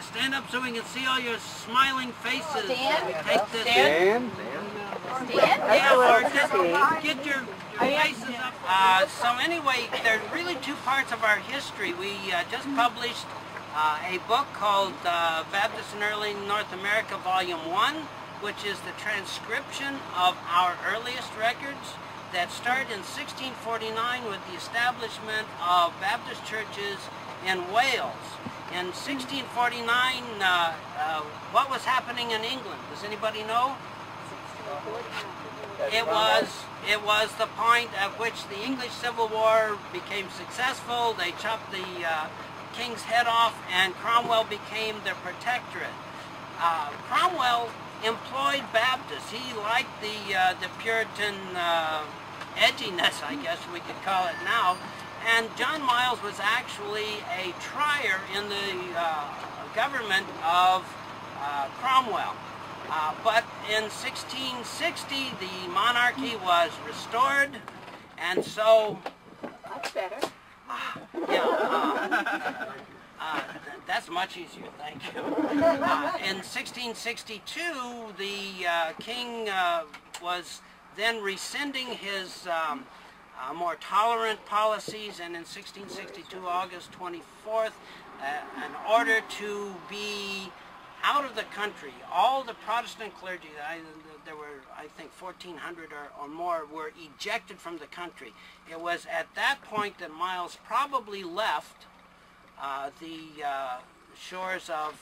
stand up so we can see all your smiling faces. Stand? We take this Stand. Yeah, or just get your faces up. So anyway, there's really two parts of our history. We just published a book called Baptist in Early North America, Volume 1, which is the transcription of our earliest records that started in 1649 with the establishment of Baptist churches in Wales. In 1649, what was happening in England? Does anybody know? It was the point at which the English Civil War became successful. They chopped the king's head off, and Cromwell became the protectorate. Cromwell employed Baptists. He liked the Puritan edginess, I guess we could call it now. And John Miles was actually a trier in the government of Cromwell. But in 1660, the monarchy was restored, and so... That's better. That's much easier, thank you. In 1662, the king was then rescinding his more tolerant policies, and in 1662, August 24th, in order to be out of the country, all the Protestant clergy, there were, I think, 1,400 or more, were ejected from the country. It was at that point that Miles probably left the shores of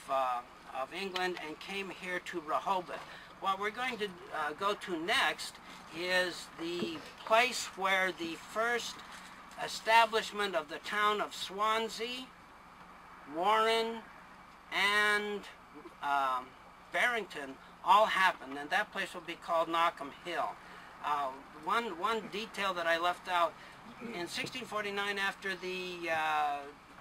England and came here to Rehoboth. What we're going to go to next is the place where the first establishment of the town of Swansea, Warren, and Barrington all happened, and that place will be called Knockham Hill. One detail that I left out, in 1649, after the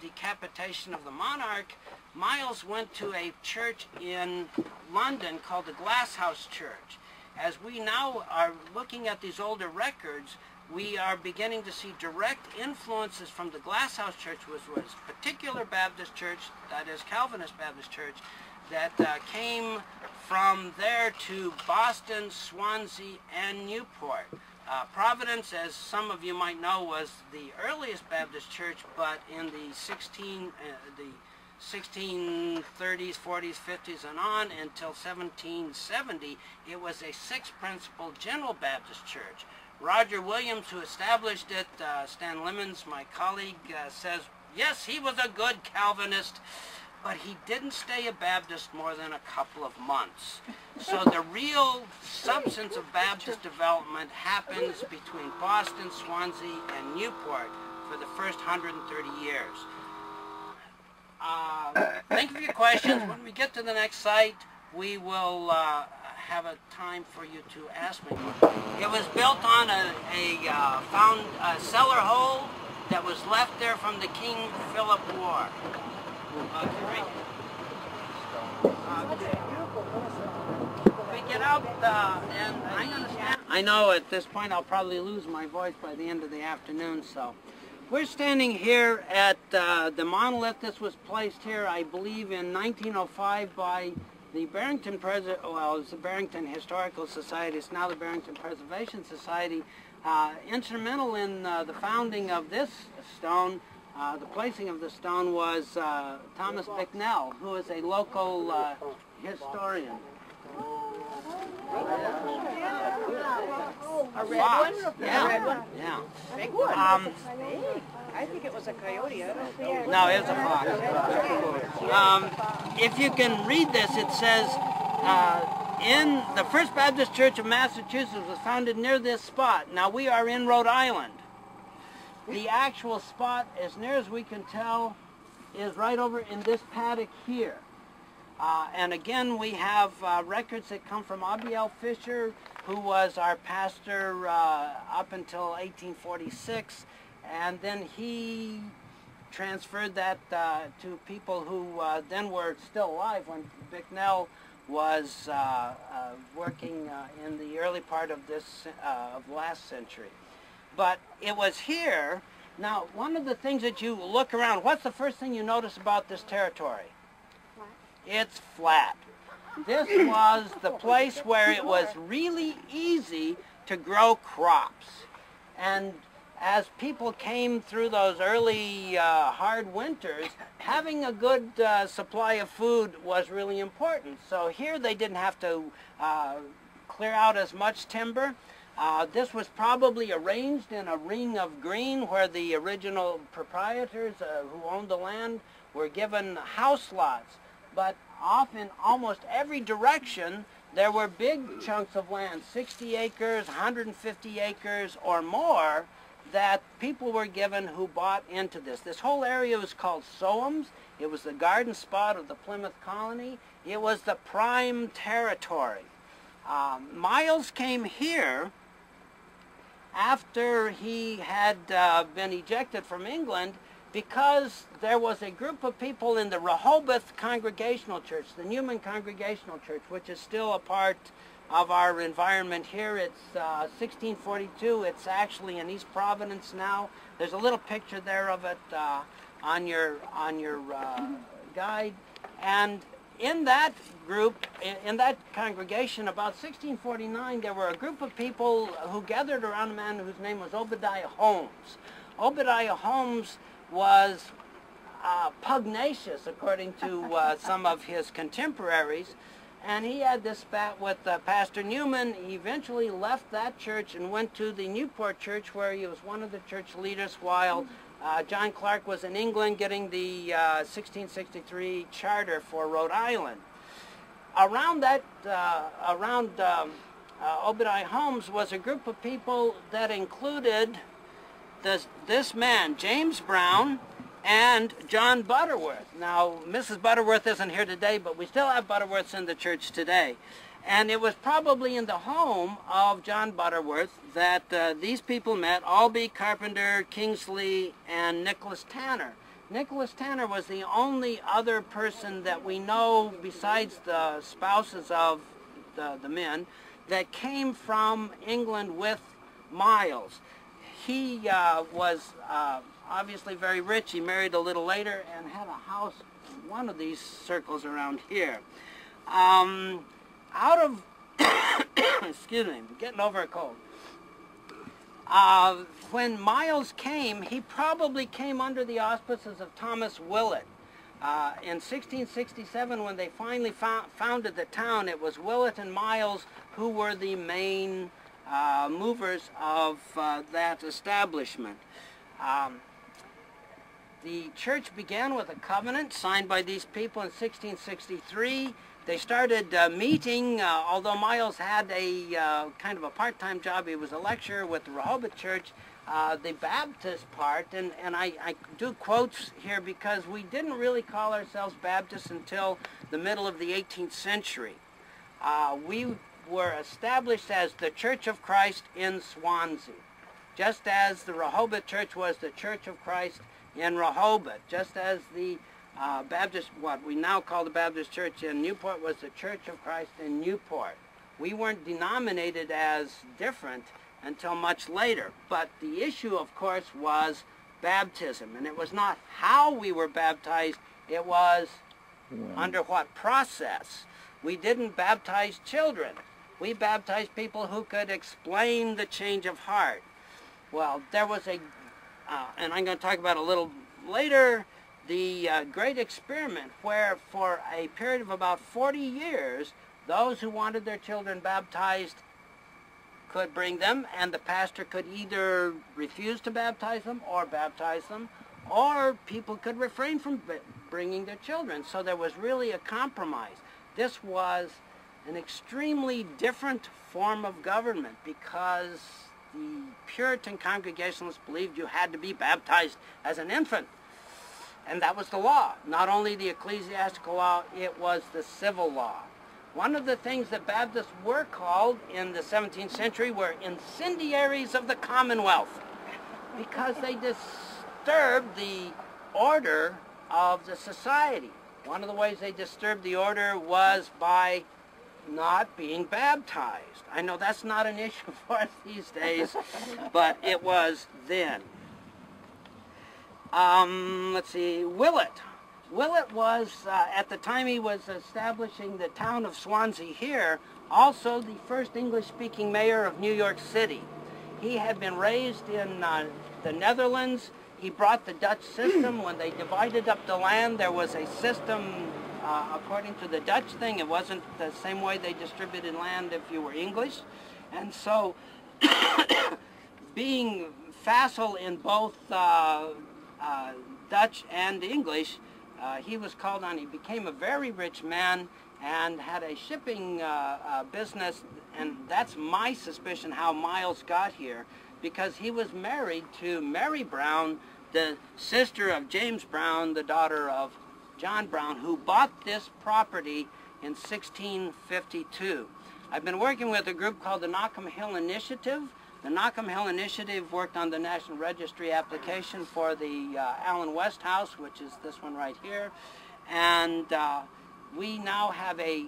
decapitation of the monarch, Miles went to a church in London called the Glasshouse Church. As we now are looking at these older records, we are beginning to see direct influences from the Glasshouse Church, which was a particular Baptist church, that is Calvinist Baptist church, that came from there to Boston, Swansea, and Newport. Providence, as some of you might know, was the earliest Baptist church, but in the 1630s, 40s, 50s, and on until 1770, it was a six-principal General Baptist church. Roger Williams, who established it, Stan Lemons, my colleague, says, yes, he was a good Calvinist, but he didn't stay a Baptist more than a couple of months. So the real substance of Baptist development happens between Boston, Swansea, and Newport for the first 130 years. Think of your questions. When we get to the next site, we will have a time for you to ask me. It was built on a cellar hole that was left there from the King Philip War. We get out, and I'm going to stand. I know at this point I'll probably lose my voice by the end of the afternoon, so we're standing here at the monolith. This was placed here, I believe, in 1905 by the Barrington well, it's the Barrington Historical Society. It's now the Barrington Preservation Society. Instrumental in the founding of this stone. The placing of the stone was Thomas Bicknell, who is a local historian. A red one? Yeah. A red one? Yeah. Big one. I think it was a coyote. I don't think. No, it was a fox. If you can read this, it says, in the First Baptist Church of Massachusetts was founded near this spot. Now we are in Rhode Island. The actual spot, as near as we can tell, is right over in this paddock here. And again, we have records that come from Abiel Fisher, who was our pastor up until 1846, and then he transferred that to people who then were still alive when Bicknell was working in the early part of this of last century. But it was here. Now, one of the things that you look around, what's the first thing you notice about this territory? What? it's flat. This was the place where it was really easy to grow crops. And as people came through those early hard winters, having a good supply of food was really important. So here they didn't have to clear out as much timber. This was probably arranged in a ring of green where the original proprietors who owned the land were given house lots. But off in almost every direction there were big chunks of land, 60 acres, 150 acres or more, that people were given who bought into this. This whole area was called Soames. It was the garden spot of the Plymouth colony. It was the prime territory. Miles came here after he had been ejected from England because there was a group of people in the Rehoboth Congregational Church, the Newman Congregational Church, which is still a part of our environment here. It's 1642. It's actually in East Providence now. There's a little picture there of it on your guide. And in that group, in that congregation, about 1649, there were a group of people who gathered around a man whose name was Obadiah Holmes. Obadiah Holmes was pugnacious, according to some of his contemporaries, and he had this spat with Pastor Newman. He eventually left that church and went to the Newport Church, where he was one of the church leaders while John Clark was in England getting the 1663 charter for Rhode Island. Around Obadiah Holmes was a group of people that included this man, James Brown, and John Butterworth. Now, Mrs. Butterworth isn't here today, but we still have Butterworths in the church today. And it was probably in the home of John Butterworth that these people met, Albee, Carpenter, Kingsley, and Nicholas Tanner. Nicholas Tanner was the only other person that we know, besides the spouses of the men, that came from England with Miles. He was obviously very rich. He married a little later and had a house in one of these circles around here. Out of, excuse me, I'm getting over a cold. When Miles came, he probably came under the auspices of Thomas Willett. In 1667, when they finally founded the town, it was Willett and Miles who were the main movers of that establishment. The church began with a covenant signed by these people in 1663. They started meeting, although Miles had a kind of a part-time job. He was a lecturer with the Rehoboth Church, the Baptist part, and I do quotes here because we didn't really call ourselves Baptists until the middle of the 18th century. We were established as the Church of Christ in Swansea, just as the Rehoboth Church was the Church of Christ in Rehoboth, just as the Baptist, what we now call the Baptist Church in Newport, was the Church of Christ in Newport. We weren't denominated as different until much later, but the issue, of course, was baptism, and it was not how we were baptized, it was under what process. We didn't baptize children. We baptized people who could explain the change of heart. Well, there was a, and I'm going to talk about a little later, the great experiment where for a period of about 40 years, those who wanted their children baptized could bring them, and the pastor could either refuse to baptize them, or people could refrain from bringing their children. So there was really a compromise. This was an extremely different form of government because the Puritan Congregationalists believed you had to be baptized as an infant. And that was the law. Not only the ecclesiastical law, it was the civil law. One of the things that Baptists were called in the 17th century were incendiaries of the Commonwealth, because they disturbed the order of the society. One of the ways they disturbed the order was by not being baptized. I know that's not an issue for us these days, but it was then. Let's see, Willett. Willett was, at the time he was establishing the town of Swansea here, also the first English-speaking mayor of New York City. He had been raised in the Netherlands. He brought the Dutch system. When they divided up the land, there was a system according to the Dutch thing. It wasn't the same way they distributed land if you were English. And so, being facile in both Dutch and English, he was called on. He became a very rich man and had a shipping business, and that's my suspicion how Miles got here, because he was married to Mary Brown, the sister of James Brown, the daughter of John Brown, who bought this property in 1652. I've been working with a group called the Knockham Hill Initiative. The Knockham Hill Initiative worked on the National Registry application for the Allen West House, which is this one right here. And we now have a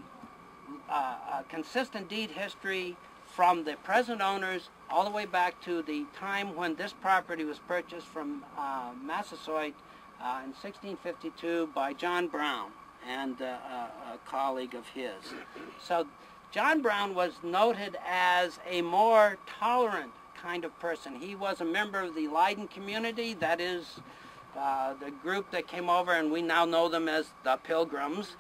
consistent deed history from the present owners all the way back to the time when this property was purchased from Massasoit in 1652 by John Brown and a colleague of his. So John Brown was noted as a more tolerant kind of person. He was a member of the Leiden community, that is the group that came over, and we now know them as the Pilgrims.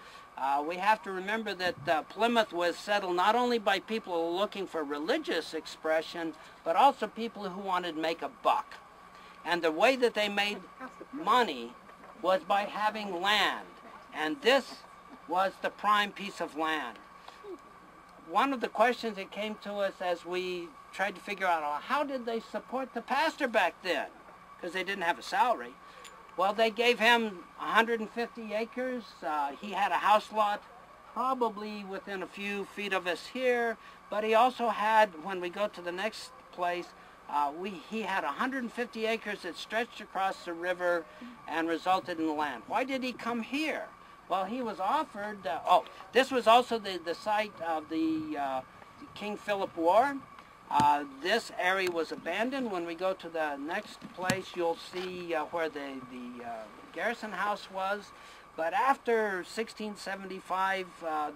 We have to remember that Plymouth was settled not only by people looking for religious expression, but also people who wanted to make a buck. And the way that they made money was by having land. And this was the prime piece of land. One of the questions that came to us as we tried to figure out, how did they support the pastor back then? Because they didn't have a salary. Well, they gave him 150 acres. He had a house lot probably within a few feet of us here, but he also had, when we go to the next place, he had 150 acres that stretched across the river and resulted in the land. Why did he come here? Well, he was offered, this was also the site of the King Philip War. This area was abandoned. When we go to the next place, you'll see where the garrison house was. But after 1675,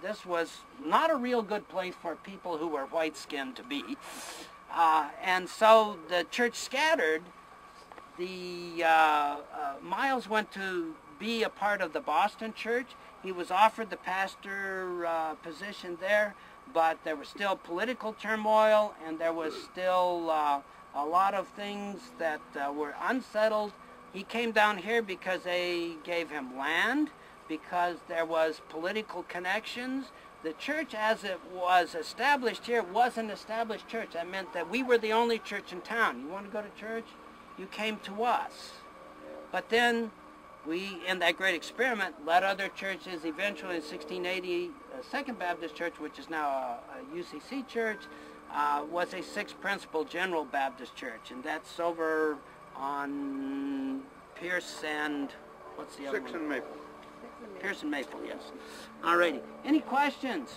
this was not a real good place for people who were white-skinned to be. And so the church scattered. Miles went to be a part of the Boston church. He was offered the pastor position there, but there was still political turmoil, and there was still a lot of things that were unsettled. He came down here because they gave him land, because there was political connections. The church as it was established here was an established church. That meant that we were the only church in town. You want to go to church? You came to us. But then we, in that great experiment, led other churches. Eventually in 1680, Second Baptist Church, which is now a UCC church, was a Sixth Principle General Baptist Church. And that's over on Pierce and, what's the other one? Sixth and Maple. Pierce and Maple, yes. Alrighty. Any questions?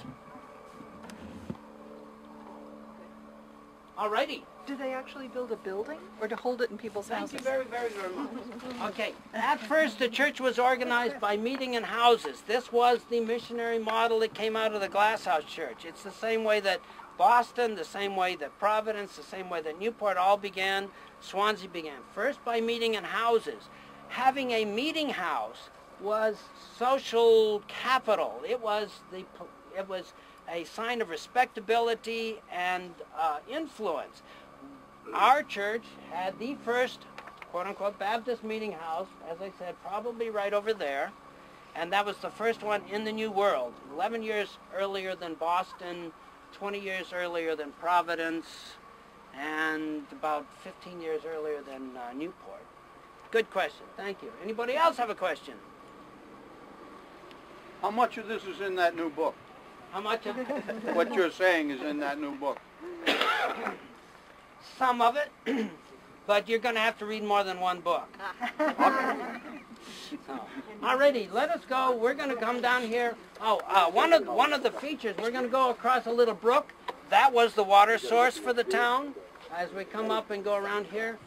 Alrighty. Did they actually build a building or to hold it in people's houses? Thank you very, very, very much. Okay, at first the church was organized by meeting in houses. This was the missionary model that came out of the Glasshouse Church. It's the same way that Boston, the same way that Providence, the same way that Newport all began, Swansea began. First by meeting in houses. Having a meeting house was social capital. It was a sign of respectability and influence. Our church had the first, quote-unquote, Baptist meeting house, as I said, probably right over there, and that was the first one in the New World, 11 years earlier than Boston, 20 years earlier than Providence, and about 15 years earlier than Newport. Good question. Thank you. Anybody else have a question? How much of this is in that new book? How much of What you're saying is in that new book. Some of it, but you're going to have to read more than one book. Alrighty, let us go. We're going to come down here. One of the features, we're going to go across a little brook. That was the water source for the town. As we come up and go around here,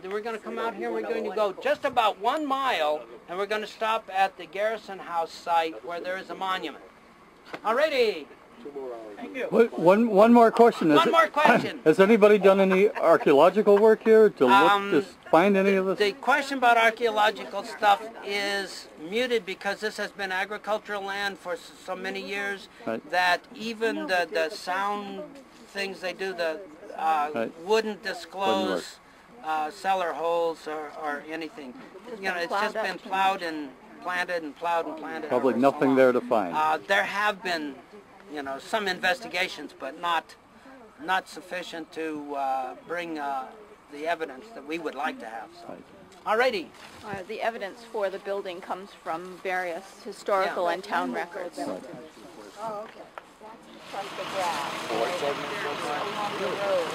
Then we're going to come out here, we're going to go just about 1 mile, and we're going to stop at the Garrison House site where there is a monument. Alrighty. Thank you. Wait, one more question. One more question. Has anybody done any archaeological work here to look to find any of this? The question about archaeological stuff is muted because this has been agricultural land for so many years that even the sound things they do wouldn't disclose cellar holes or anything. You know, it's just been plowed and planted and plowed and planted. Probably nothing there to find. There have been, you know, some investigations, but not sufficient to bring the evidence that we would like to have. So. Alrighty. The evidence for the building comes from various historical and town records. Right. Oh, okay. Across the grass. Along the road.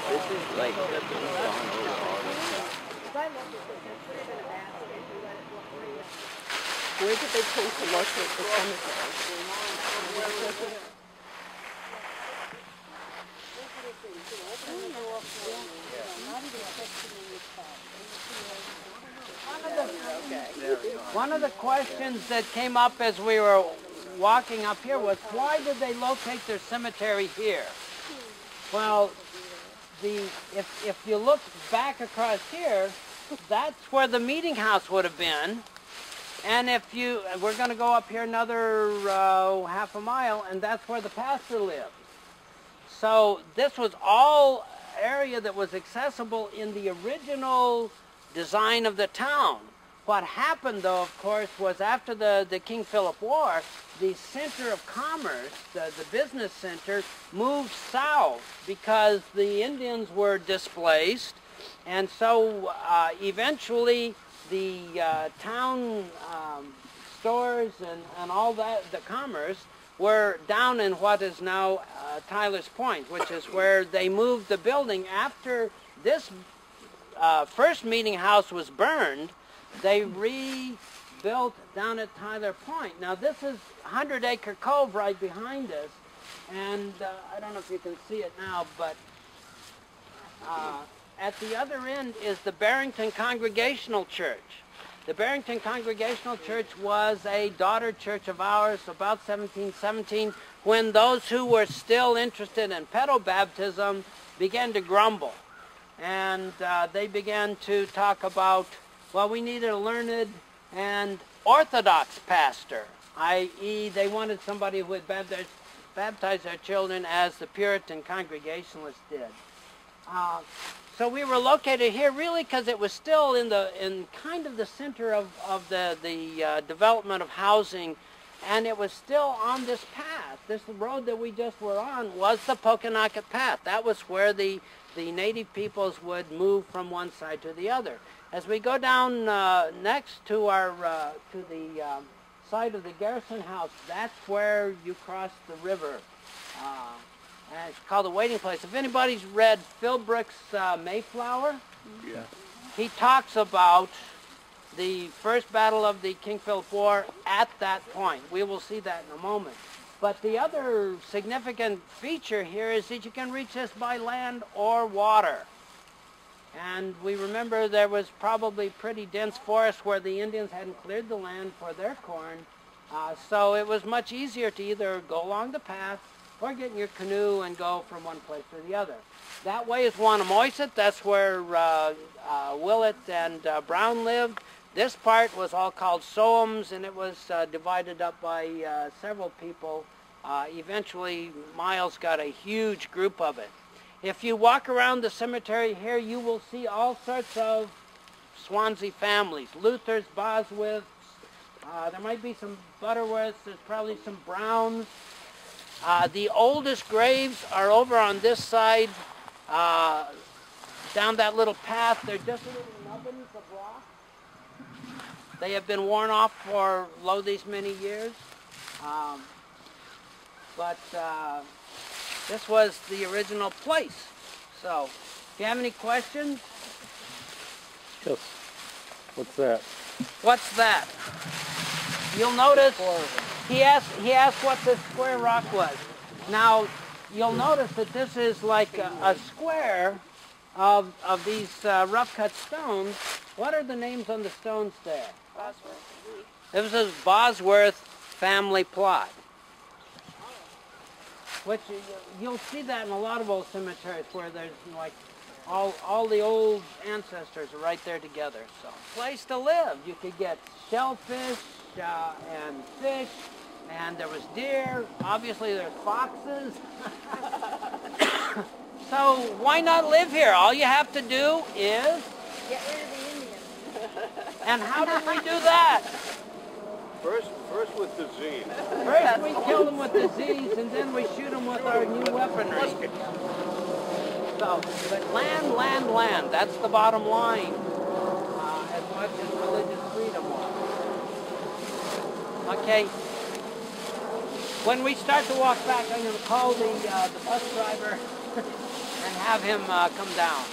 This is like Where did they tend to locate the cemetery? One of the questions that came up as we were walking up here was, why did they locate their cemetery here? Well, if you look back across here, that's where the meeting house would have been. And we're going to go up here another half a mile, and that's where the pastor lived. So this was all area that was accessible in the original design of the town. What happened, though, of course, was after the King Philip War, the center of commerce, the business center, moved south because the Indians were displaced. And so eventually the town stores and all that, the commerce, were down in what is now Tyler's Point, which is where they moved the building. After this first meeting house was burned, they rebuilt down at Tyler Point. Now this is 100 Acre Cove right behind us, and I don't know if you can see it now, but at the other end is the Barrington Congregational Church. The Barrington Congregational Church was a daughter church of ours about 1717, when those who were still interested in pedobaptism began to grumble. And they began to talk about, well, we needed a learned and orthodox pastor, i.e. they wanted somebody who would baptize their children as the Puritan Congregationalists did. So we were located here really because it was still in kind of the center of the development of housing, and it was still on this path. This road that we just were on was the Pokanoket Path. That was where the native peoples would move from one side to the other. As we go down next to the side of the Garrison House, that's where you cross the river. And it's called the Waiting Place. If anybody's read Philbrick's Mayflower, Yeah. he talks about the first battle of the King Philip War at that point. We will see that in a moment. But the other significant feature here is that you can reach this by land or water. And we remember there was probably pretty dense forest where the Indians hadn't cleared the land for their corn. So it was much easier to either go along the path or get in your canoe and go from one place to the other. That way is Wannamoiset. That's where Willett and Brown lived. This part was all called Soames, and it was divided up by several people. Eventually, Miles got a huge group of it. If you walk around the cemetery here, you will see all sorts of Swansea families. Luthers, Boswiths, there might be some Butterworths, there's probably some Browns. The oldest graves are over on this side, down that little path. They're just little nubbins of rock. They have been worn off for these many years. But this was the original place. So, if you have any questions? Yes. What's that? What's that? You'll notice he asked what this square rock was. Now, you'll notice that this is like a square of these rough cut stones. What are the names on the stones there? This is Bosworth family plot. Which you'll see that in a lot of old cemeteries where there's like all the old ancestors are right there together. So, place to live. You could get shellfish and fish, and there was deer. Obviously, there's foxes. So why not live here? All you have to do is Get rid of the Indians. And how did we do that? First with disease. First we kill them with disease, and then we shoot them with our new weaponry. So, but land, that's the bottom line, as much as religious freedom was. Okay, when we start to walk back, I'm going to call the bus driver and have him come down.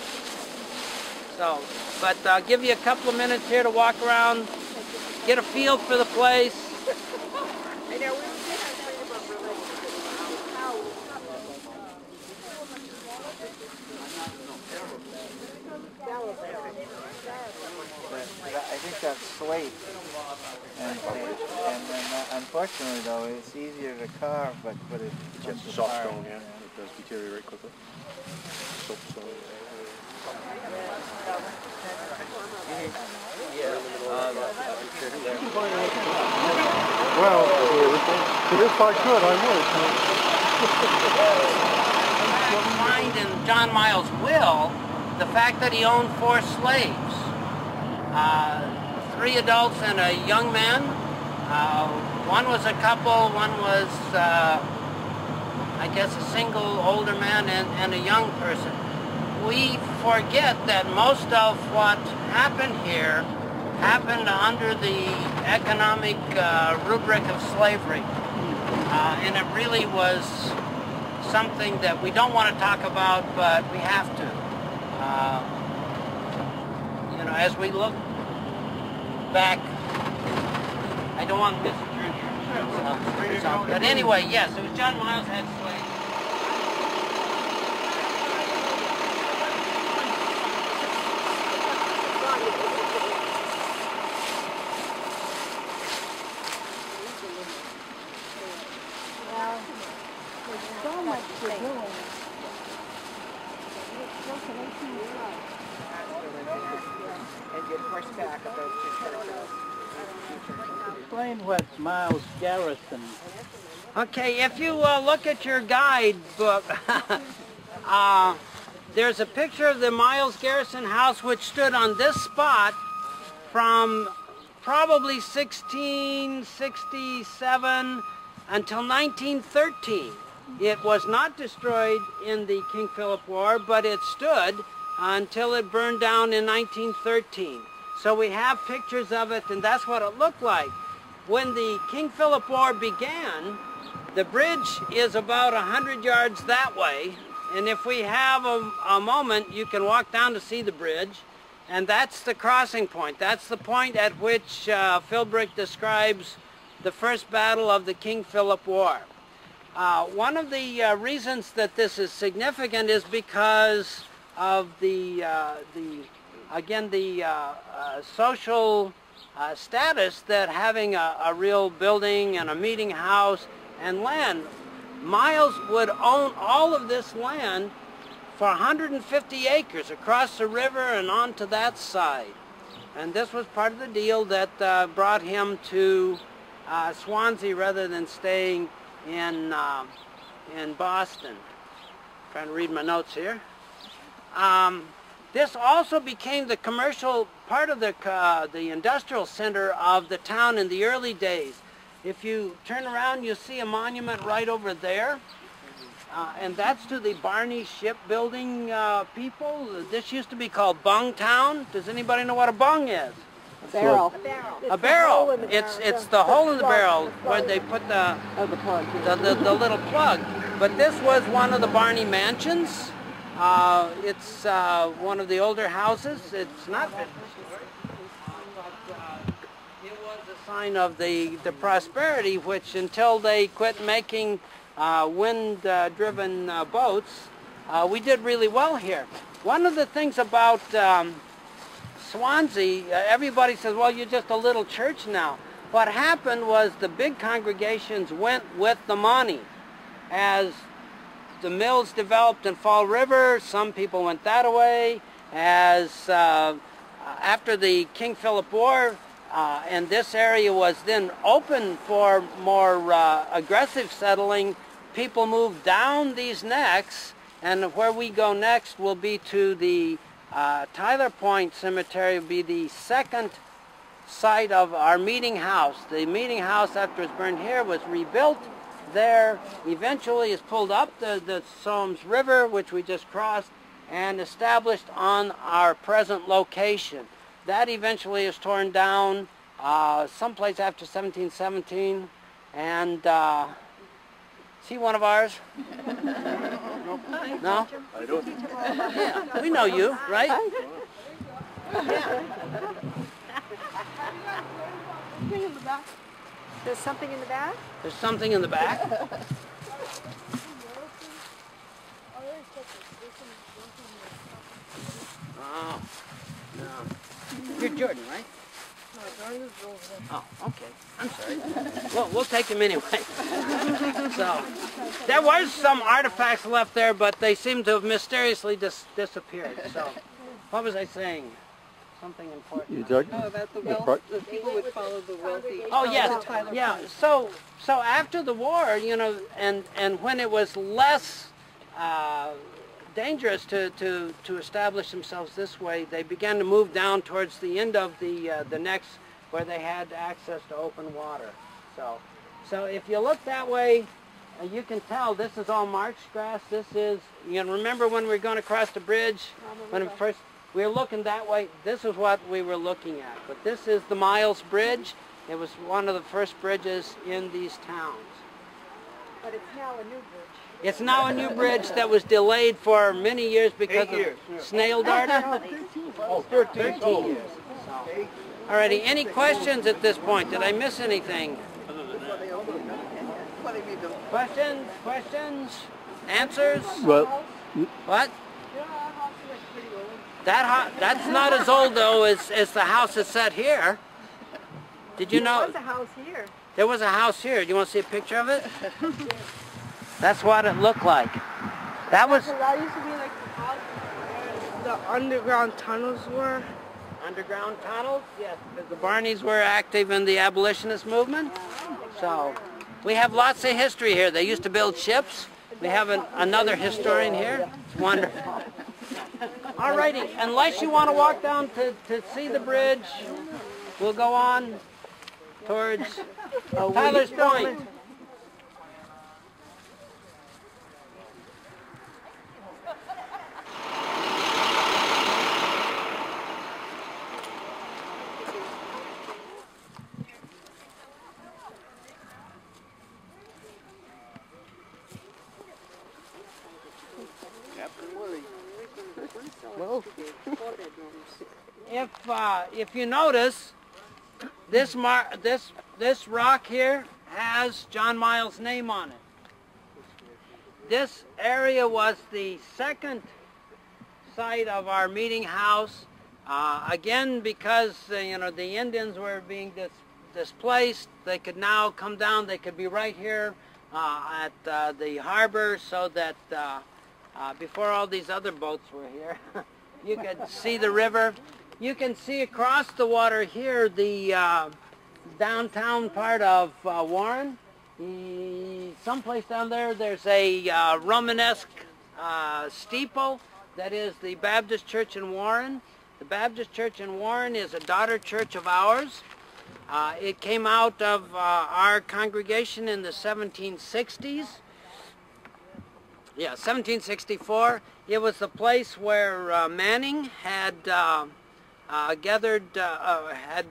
So, but I'll give you a couple of minutes here to walk around, get a feel for the place. I know, we were talking about religion. I think that's slate. And then unfortunately though, it's easier to carve, but it It's soft stone, yeah. It does deteriorate quickly. Soapstone. Well, if I could, I Find in John Miles' will the fact that he owned 4 slaves, 3 adults and a young man. One was a couple, one was, I guess, a single older man and a young person. We forget that most of what happened here happened under the economic rubric of slavery. And it really was something that we don't want to talk about, but we have to. You know, as we look back, I don't want to miss a journey. But anyway, yes, it was John Miles had slaves. Well, there's so much to do. and get horseback of those 2 churches. Explain what Miles Garrison. Okay, if you look at your guidebook, there's a picture of the Miles Garrison house, which stood on this spot from probably 1667 until 1913. It was not destroyed in the King Philip War, but it stood until it burned down in 1913. So we have pictures of it, and that's what it looked like. When the King Philip War began, the bridge is about 100 yards that way, and if we have a moment, you can walk down to see the bridge, and that's the crossing point. That's the point at which Philbrick describes the first battle of the King Philip War. One of the reasons that this is significant is because of the social status that having a real building and a meeting house and land. Miles would own all of this land for 150 acres across the river and onto that side. And this was part of the deal that brought him to Swansea rather than staying in Boston. Trying to read my notes here. This also became the commercial part of the industrial center of the town in the early days. If you turn around, you see a monument right over there, and that's to the Barney shipbuilding people. This used to be called Bung Town. Does anybody know what a bung is? A barrel. A barrel. It's the hole in the barrel where they put the little plug. But this was one of the Barney mansions. It's one of the older houses. It's not finished, but it was a sign of the prosperity, which until they quit making wind-driven boats, we did really well here. One of the things about Swansea, everybody says, well, you're just a little church now. What happened was the big congregations went with the money. As the mills developed in Fall River, some people went that way. As after the King Philip War, and this area was then open for more aggressive settling, people moved down these necks, and where we go next will be to the Tyler Point Cemetery, will be the second site of our meeting house. The meeting house, after it's burned here, was rebuilt there, eventually is pulled up the Somes River, which we just crossed, and established on our present location. That eventually is torn down someplace after 1717, and see one of ours? No? I don't. Yeah, we know you, right? Yeah. There's something in the back? There's something in the back. Oh, no. You're Jordan, right? Oh, okay. I'm sorry. Well, we'll take him anyway. So, there was some artifacts left there, but they seem to have mysteriously disappeared. So, what was I saying? Something important. You talking? Oh, about the wealth, the people would follow the wealthy. Oh, yes. Yeah. So after the war, you know, and when it was less dangerous to establish themselves this way, they began to move down towards the end of the necks where they had access to open water. So if you look that way, you can tell this is all marsh grass. This is, you know, remember when we were going across the bridge, when we were looking that way, this is what we were looking at. But this is the Miles Bridge. It was one of the first bridges in these towns. But it's now a new bridge. It's now a new bridge that was delayed for many years because of snail darter. 13 years. So. Alrighty, any questions at this point? Did I miss anything? Questions? Questions? Answers? Well, What? That's not as old though as the house that's set here. Did you know? There was a house here. There was a house here. Do you want to see a picture of it? That's what it looked like. That was That used to be like the house where the underground tunnels were. underground tunnels. Yes, because the Barneys were active in the abolitionist movement. So we have lots of history here. They used to build ships. We have another historian here. It's wonderful. Alrighty, unless you want to walk down to see the bridge, we'll go on towards Tyler's Point. If you notice, this rock here has John Miles' name on it. This area was the second site of our meeting house. Again, because you know, the Indians were being displaced, they could now come down. They could be right here at the harbor, so that before all these other boats were here, you could see the river. You can see across the water here the downtown part of Warren. Someplace down there, there's a Romanesque steeple that is the Baptist Church in Warren. The Baptist Church in Warren is a daughter church of ours. It came out of our congregation in the 1760s. Yeah, 1764. It was the place where Manning had had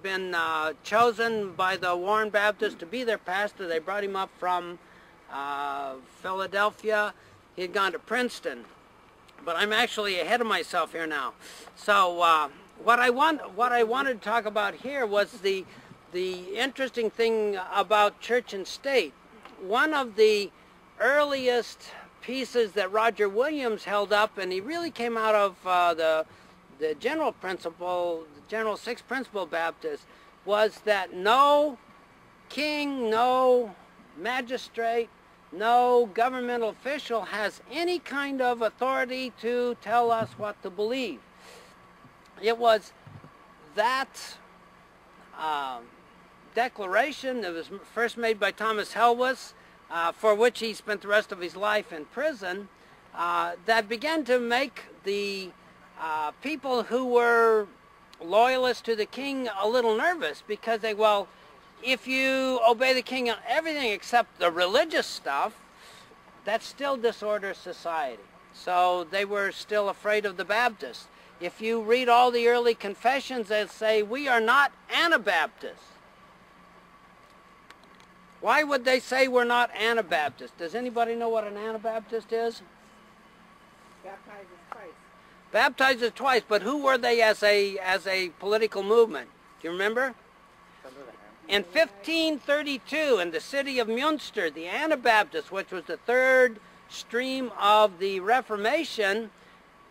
been chosen by the Warren Baptists to be their pastor. They brought him up from Philadelphia. He had gone to Princeton. But I'm actually ahead of myself here now. So what I wanted to talk about here was the interesting thing about church and state. One of the earliest pieces that Roger Williams held up, and he really came out of the general principle, the general sixth principle Baptist, was that no king, no magistrate, no governmental official has any kind of authority to tell us what to believe. It was that declaration that was first made by Thomas Helwys, for which he spent the rest of his life in prison, that began to make the people who were loyalists to the king a little nervous, because they, well, if you obey the king on everything except the religious stuff, that still disorders society. So they were still afraid of the Baptists. If you read all the early confessions, they say, we are not Anabaptists. Why would they say we're not Anabaptists? Does anybody know what an Anabaptist is? Baptizes twice. Baptizes twice, but who were they as a political movement? Do you remember? In 1532, in the city of Munster, the Anabaptists, which was the third stream of the Reformation,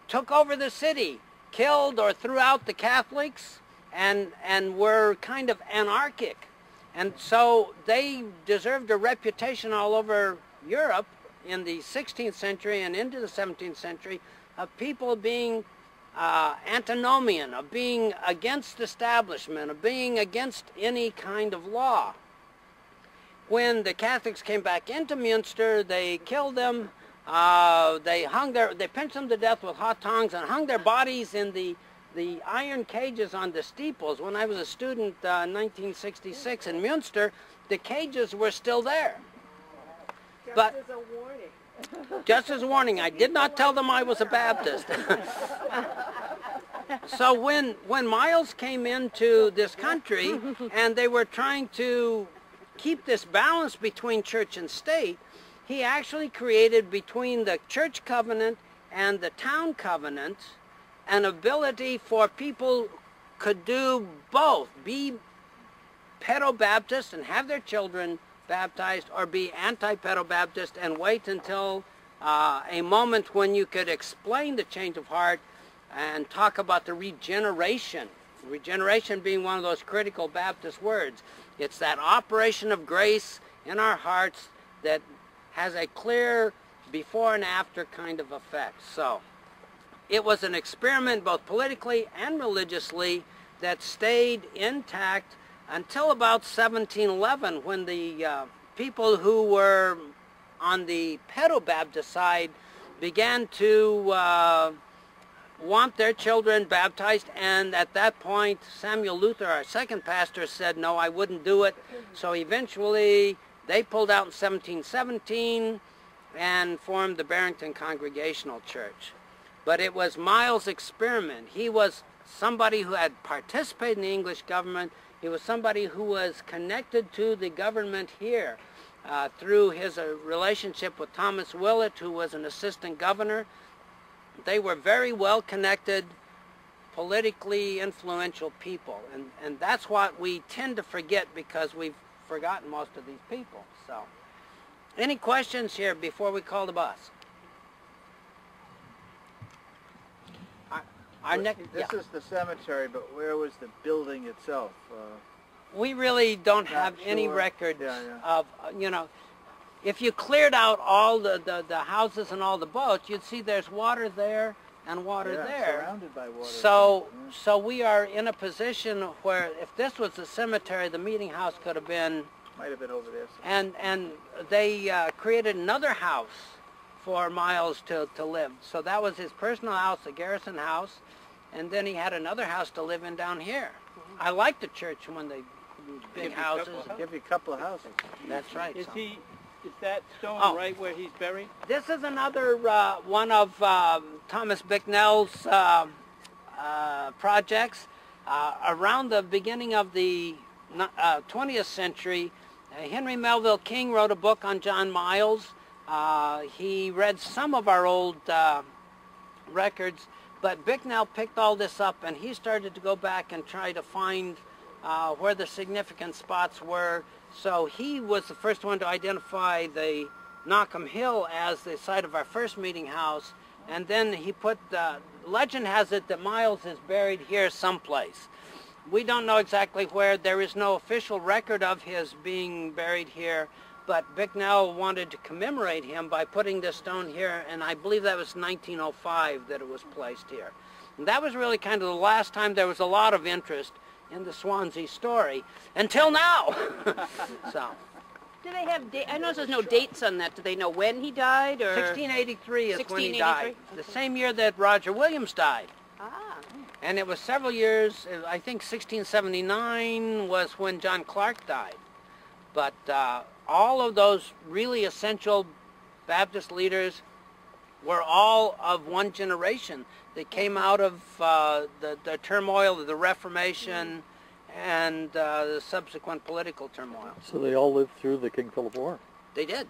took over the city, killed or threw out the Catholics, and were kind of anarchic. And so they deserved a reputation all over Europe in the 16th century and into the 17th century of people being antinomian, of being against establishment, of being against any kind of law. When the Catholics came back into Munster, they killed them. They pinched them to death with hot tongs and hung their bodies in the iron cages on the steeples. When I was a student in 1966 in Munster, the cages were still there. Just as a warning. Just as a warning, I did not tell them I was a Baptist. So when Miles came into this country and they were trying to keep this balance between church and state, he actually created between the church covenant and the town covenant an ability for people could do both, be pedo-Baptist and have their children baptized, or be anti-pedo-Baptist and wait until a moment when you could explain the change of heart and talk about the regeneration. Regeneration being one of those critical Baptist words. It's that operation of grace in our hearts that has a clear before and after kind of effect. So it was an experiment both politically and religiously that stayed intact until about 1711, when the people who were on the pedo-Baptist side began to want their children baptized, and at that point Samuel Luther, our second pastor, said no, I wouldn't do it. So eventually they pulled out in 1717 and formed the Barrington Congregational Church. But it was Miles' experiment. He was somebody who had participated in the English government. He was somebody who was connected to the government here through his relationship with Thomas Willett, who was an assistant governor. They were very well connected, politically influential people. And that's what we tend to forget, because we've forgotten most of these people. So, any questions here before we call the bus? This is the cemetery, but where was the building itself? We really don't have any records of, you know, if you cleared out all the houses and all the boats, you'd see there's water there and water there. Surrounded by water. So we are in a position where if this was a cemetery, the meeting house could have been. Might have been over there. And they created another house for Miles to live. So that was his personal house, the Garrison house, and then he had another house to live in down here. I like the church when they big houses. Give you a couple of houses. That's right. Is that stone right where he's buried? This is another one of Thomas Bicknell's projects. Around the beginning of the 20th century, Henry Melville King wrote a book on John Miles. He read some of our old records, but Bicknell picked all this up and he started to go back and try to find where the significant spots were. So he was the first one to identify the Knockham Hill as the site of our first meeting house, and then he put legend has it that Miles is buried here someplace. We don't know exactly where. There is no official record of his being buried here, but Bicknell wanted to commemorate him by putting this stone here, and I believe that was 1905 that it was placed here. And that was really kind of the last time there was a lot of interest in the Swansea story, until now. So. Do they have, I notice there's no dates on that. Do they know when he died? Or 1683 is when he died. The same year that Roger Williams died. Ah. And it was several years, I think 1679 was when John Clark died. But all of those really essential Baptist leaders were all of one generation that came out of the turmoil of the Reformation and the subsequent political turmoil. So they all lived through the King Philip War? They did.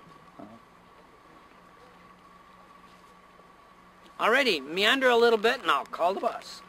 Alrighty, meander a little bit and I'll call the bus.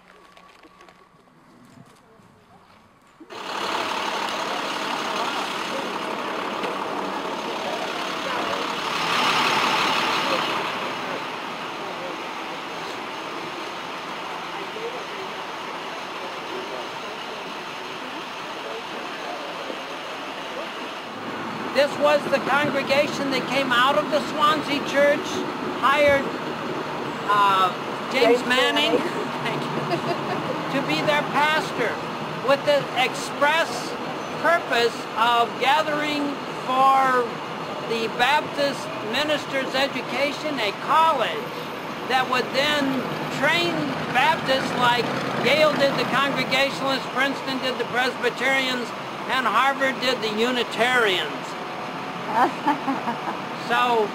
This was the congregation that came out of the Swansea church, hired James Manning to be their pastor with the express purpose of gathering for the Baptist ministers' education a college that would then train Baptists like Yale did the Congregationalists, Princeton did the Presbyterians, and Harvard did the Unitarians. So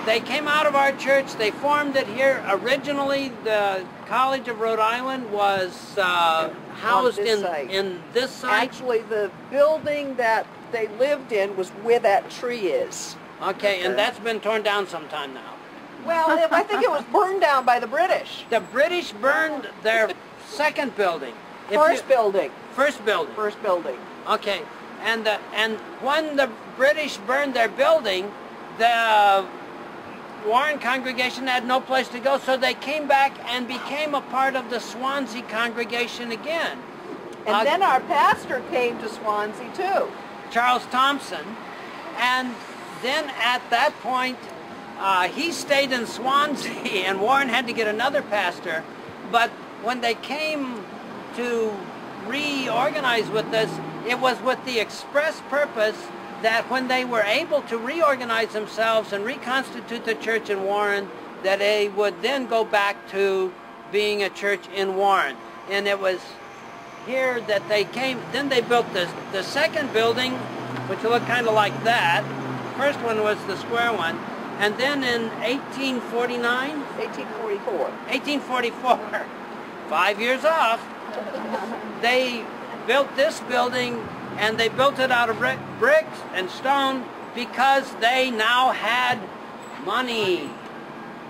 they came out of our church, they formed it here. Originally the College of Rhode Island was housed in this site. Actually, the building that they lived in was where that tree is. Okay, and that's been torn down sometime now. Well, I think it was burned down by the British. The British burned their second building. First building. First building. First building. Okay, and when the British burned their building, the Warren congregation had no place to go, so they came back and became a part of the Swansea congregation again. And then our pastor came to Swansea too. Charles Thompson, and then at that point he stayed in Swansea and Warren had to get another pastor, but when they came to reorganize with this, it was with the express purpose that when they were able to reorganize themselves and reconstitute the church in Warren, that they would then go back to being a church in Warren. And it was here that they came, then they built the second building, which looked kind of like that. First one was the square one. And then in 1849? 1844. 1844, 5 years off, they built this building, and they built it out of bricks and stone because they now had money.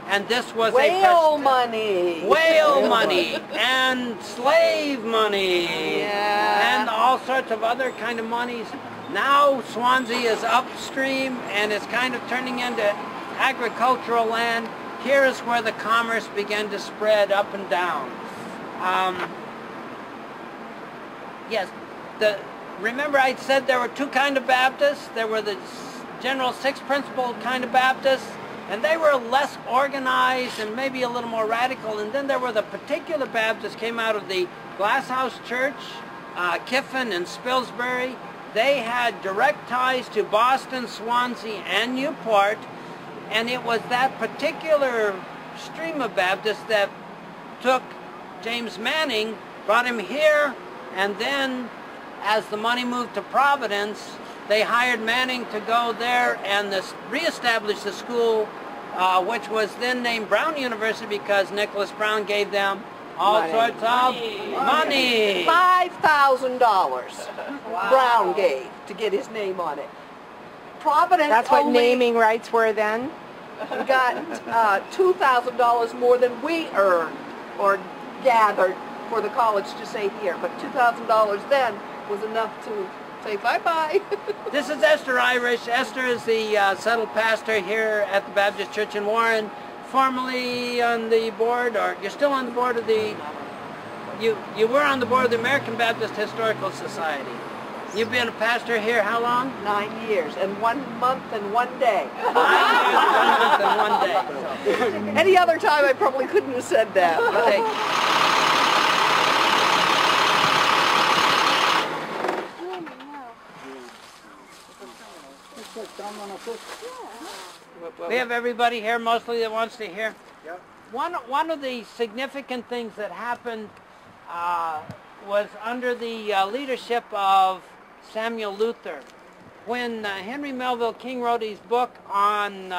And this was whale money. Whale money and slave money. Yeah. And all sorts of other kind of monies. Now Swansea is upstream and it's kind of turning into agricultural land. Here is where the commerce began to spread up and down. Yes, remember I said there were two kind of Baptists. There were the general six principle kind of Baptists, and they were less organized and maybe a little more radical. And then there were the particular Baptists came out of the Glasshouse Church, Kiffin and Spilsbury. They had direct ties to Boston, Swansea, and Newport, and it was that particular stream of Baptists that took James Manning, brought him here, and then as the money moved to Providence, they hired Manning to go there and reestablish the school, which was then named Brown University because Nicholas Brown gave them all sorts of money. $5,000 Brown gave to get his name on it. Providence That's what naming rights were then? got $2,000 more than we earned or gathered for the college to say here. But $2,000 then was enough to Say bye-bye. This is Esther Irish. Esther is the settled pastor here at the Baptist Church in Warren, formerly on the board, or you're still on the board of the, you were on the board of the American Baptist Historical Society. You've been a pastor here how long? 9 years and 1 month and 1 day. 9 years, 1 month and 1 day. Any other time I probably couldn't have said that. We have everybody here mostly that wants to hear. Yep. One of the significant things that happened was under the leadership of Samuel Luther. When Henry Melville King wrote his book on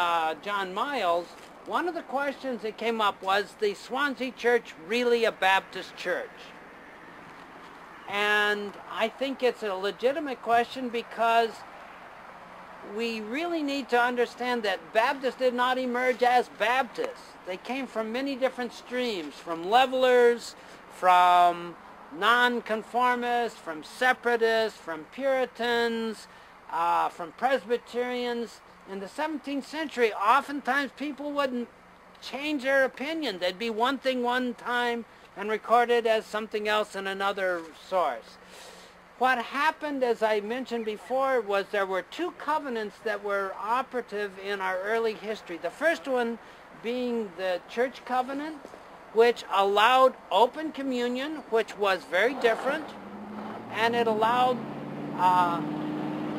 John Miles, one of the questions that came up was, the Swansea Church really a Baptist church? And I think it's a legitimate question, because we really need to understand that Baptists did not emerge as Baptists. They came from many different streams, from levelers, from nonconformists, from separatists, from Puritans, from Presbyterians. In the 17th century, oftentimes people wouldn't change their opinion. They'd be one thing one time and recorded as something else in another source. What happened, as I mentioned before, was there were two covenants that were operative in our early history. The first one being the church covenant, which allowed open communion, which was very different, and it allowed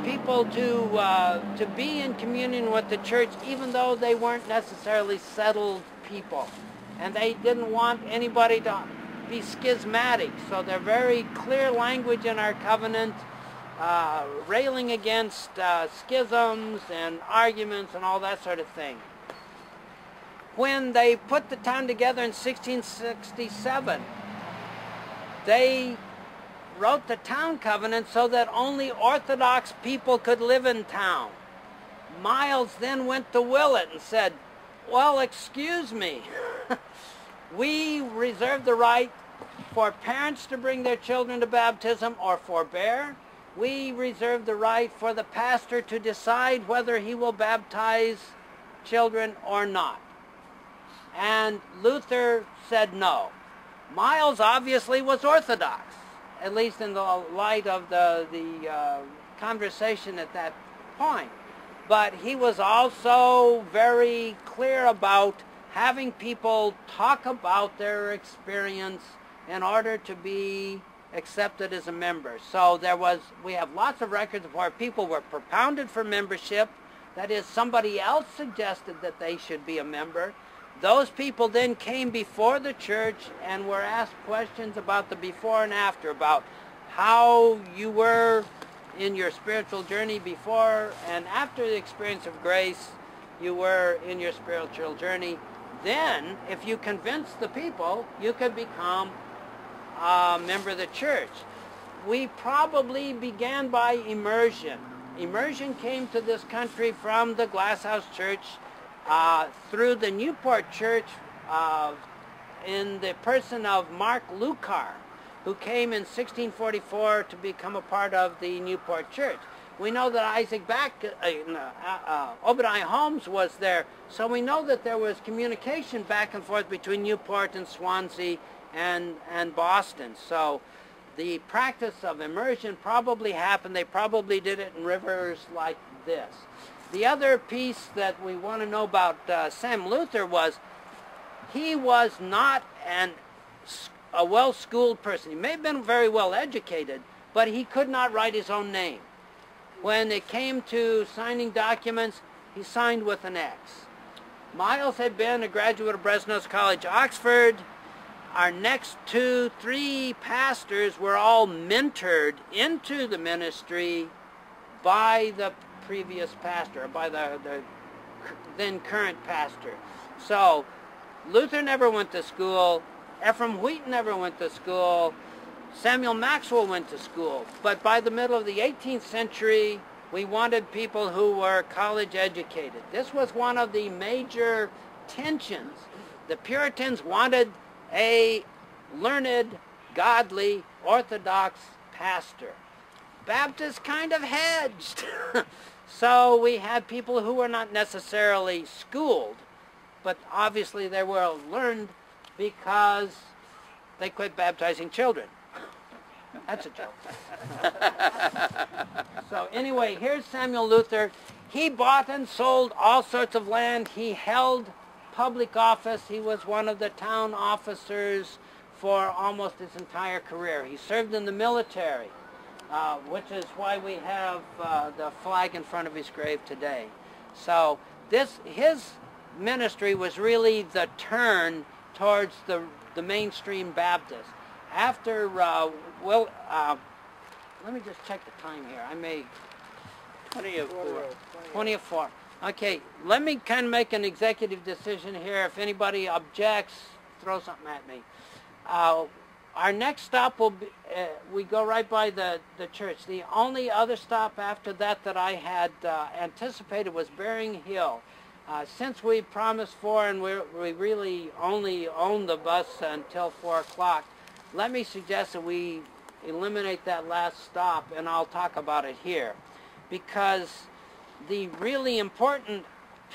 people to be in communion with the church even though they weren't necessarily settled people. And they didn't want anybody to be schismatic, so they're very clear language in our covenant, railing against schisms and arguments and all that sort of thing. When they put the town together in 1667, they wrote the town covenant so that only Orthodox people could live in town. Miles then went to Willett and said, well, excuse me, we reserve the right for parents to bring their children to baptism or forbear. We reserve the right for the pastor to decide whether he will baptize children or not. And Luther said no. Miles obviously was Orthodox, at least in the light of the conversation at that point. But he was also very clear about having people talk about their experience in order to be accepted as a member. So we have lots of records of where people were propounded for membership. That is, somebody else suggested that they should be a member. Those people then came before the church and were asked questions about the before and after, about how you were in your spiritual journey before and after the experience of grace you were in your spiritual journey. Then, if you convinced the people, you could become a member of the church. We probably began by immersion. Immersion came to this country from the Glasshouse Church through the Newport Church in the person of Mark Lucar, who came in 1644 to become a part of the Newport Church. We know that Obadiah Holmes was there, so we know that there was communication back and forth between Newport and Swansea and Boston. So the practice of immersion probably happened. They probably did it in rivers like this. The other piece that we want to know about Sam Luther was he was not a well-schooled person. He may have been very well educated, but he could not write his own name. When it came to signing documents, he signed with an X. Miles had been a graduate of Brasenose College, Oxford. Our next 2-3 pastors were all mentored into the ministry by the previous pastor, by the then current pastor. So Luther never went to school. Ephraim Wheat never went to school. Samuel Maxwell went to school. But by the middle of the 18th century, we wanted people who were college educated. This was one of the major tensions. The Puritans wanted a learned, godly, Orthodox pastor. Baptists kind of hedged. So we had people who were not necessarily schooled, but obviously they were learned because they quit baptizing children. That's a joke. So anyway, here's Samuel Luther. He bought and sold all sorts of land. He held public office. He was one of the town officers for almost his entire career. He served in the military, which is why we have the flag in front of his grave today. So his ministry was really the turn towards the mainstream Baptist. After, let me just check the time here. I may... 20 of 4. Okay, let me kind of make an executive decision here. If anybody objects, throw something at me. Our next stop will be, we go right by the church. The only other stop after that I had anticipated was Bering Hill. Since we promised 4 and we really only own the bus until 4 o'clock, let me suggest that we eliminate that last stop, and I'll talk about it here. Because the really important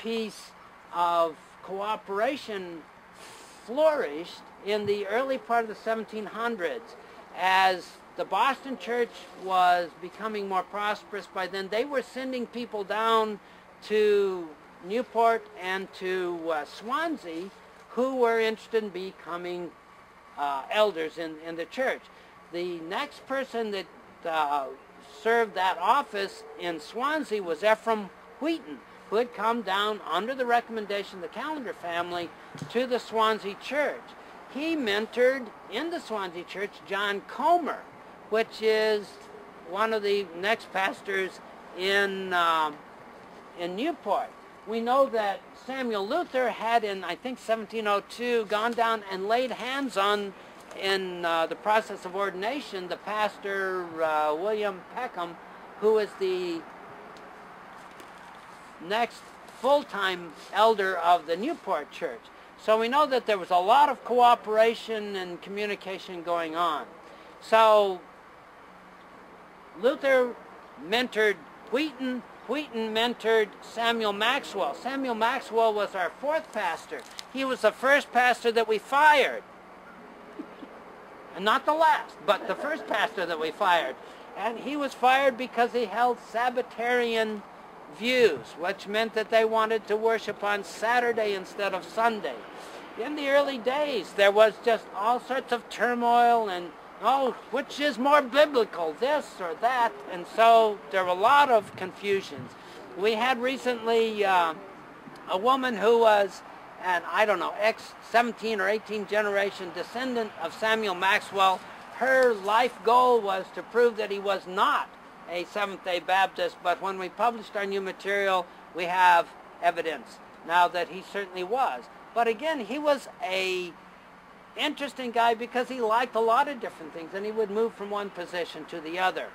piece of cooperation flourished in the early part of the 1700s. As the Boston church was becoming more prosperous by then, they were sending people down to Newport and to Swansea who were interested in becoming elders in the church. The next person that served that office in Swansea was Ephraim Wheaton, who had come down under the recommendation of the Callender family to the Swansea church. He mentored in the Swansea church John Comer, which is one of the next pastors in Newport. We know that Samuel Luther had in, I think, 1702, gone down and laid hands on, in the process of ordination, the pastor William Peckham, who is the next full-time elder of the Newport church. So we know that there was a lot of cooperation and communication going on. So Luther mentored Wheaton. Wheaton mentored Samuel Maxwell. Samuel Maxwell was our 4th pastor. He was the first pastor that we fired. And not the last, but the first pastor that we fired. And he was fired because he held Sabbatarian views, which meant that they wanted to worship on Saturday instead of Sunday. In the early days, there was just all sorts of turmoil and, oh, which is more biblical, this or that? And so there were a lot of confusions. We had recently a woman who was an, I don't know, ex-17 or 18 generation descendant of Samuel Maxwell. Her life goal was to prove that he was not a Seventh-day Baptist, but when we published our new material, we have evidence now that he certainly was. But again, he was a interesting guy because he liked a lot of different things, and he would move from one position to the other.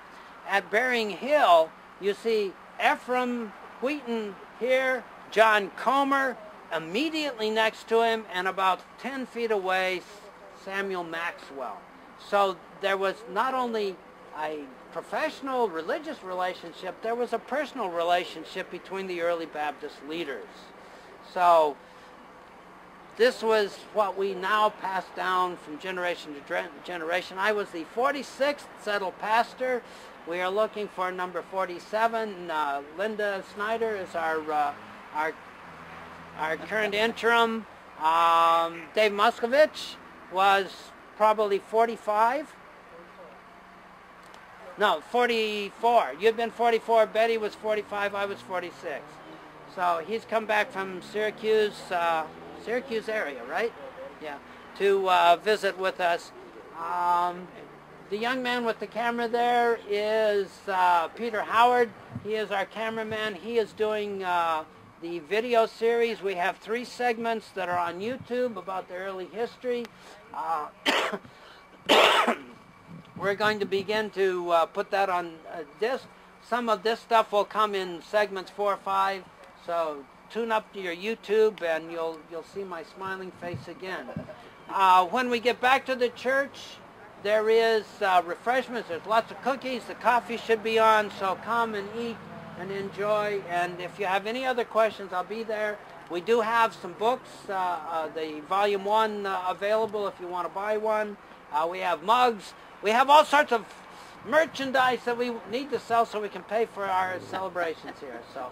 At Bering Hill, you see Ephraim Wheaton here, John Comer, immediately next to him, and about 10 feet away, Samuel Maxwell. So there was not only a professional religious relationship, there was a personal relationship between the early Baptist leaders. So this was what we now pass down from generation to generation. I was the 46th settled pastor. We are looking for number 47. Linda Snyder is our current interim. Dave Muscovich was probably 45. No, 44. You'd been 44. Betty was 45. I was 46. So he's come back from Syracuse, Syracuse area, right? Yeah, to visit with us. The young man with the camera there is Peter Howard. He is our cameraman. He is doing the video series. We have 3 segments that are on YouTube about the early history. We're going to begin to put that on disc. Some of this stuff will come in segments 4 or 5. So tune up to your YouTube and you'll see my smiling face again. When we get back to the church, there is refreshments. There's lots of cookies. The coffee should be on, so come and eat and enjoy. And if you have any other questions, I'll be there. We do have some books, the volume 1 available if you want to buy one. We have mugs. We have all sorts of merchandise that we need to sell so we can pay for our celebrations here. So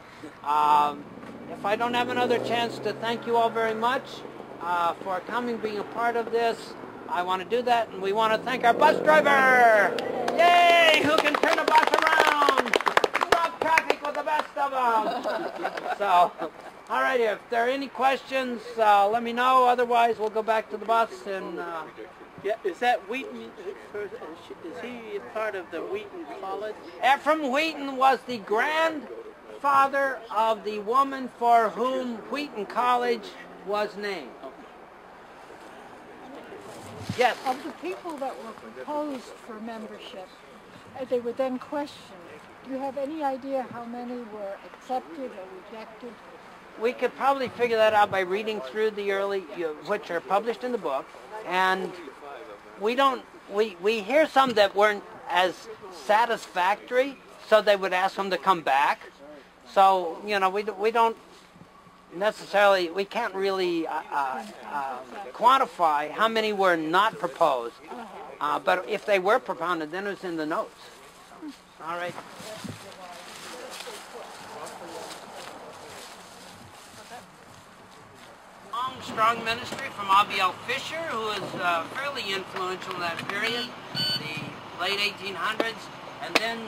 if I don't have another chance to thank you all very much for coming, being a part of this, I want to do that. And we want to thank our bus driver. Yay! Who can turn the bus around? Stop traffic with the best of them. So, all right, if there are any questions, let me know. Otherwise, we'll go back to the bus and... Yeah, is that Wheaton? Is he part of the Wheaton College? Ephraim Wheaton was the grandfather of the woman for whom Wheaton College was named. Yes. Of the people that were proposed for membership, they were then questioned. Do you have any idea how many were accepted or rejected? We could probably figure that out by reading through the early, which are published in the book, and we hear some that weren't as satisfactory, so they would ask them to come back. So, you know, we don't necessarily, we can't really quantify how many were not proposed. But if they were propounded, then it was in the notes. So, all right. Strong ministry from Abiel Fisher, who is fairly influential in that period, the late 1800s. And then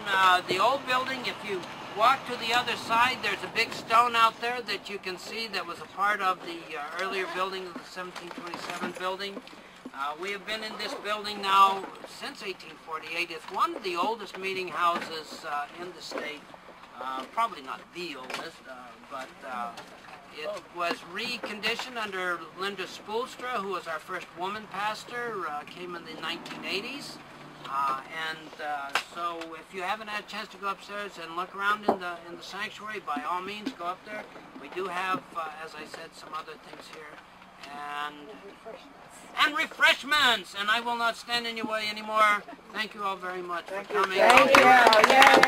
the old building, if you walk to the other side, there's a big stone out there that you can see that was a part of the earlier building of the 1727 building. We have been in this building now since 1848. It's one of the oldest meeting houses in the state. Probably not the oldest, but it was reconditioned under Linda Spoelstra, who was our first woman pastor, came in the 1980s. So if you haven't had a chance to go upstairs and look around in the sanctuary, by all means go up there. We do have, as I said, some other things here. And refreshments! And I will not stand in your way anymore. Thank you all very much for coming. Thank you. Yay.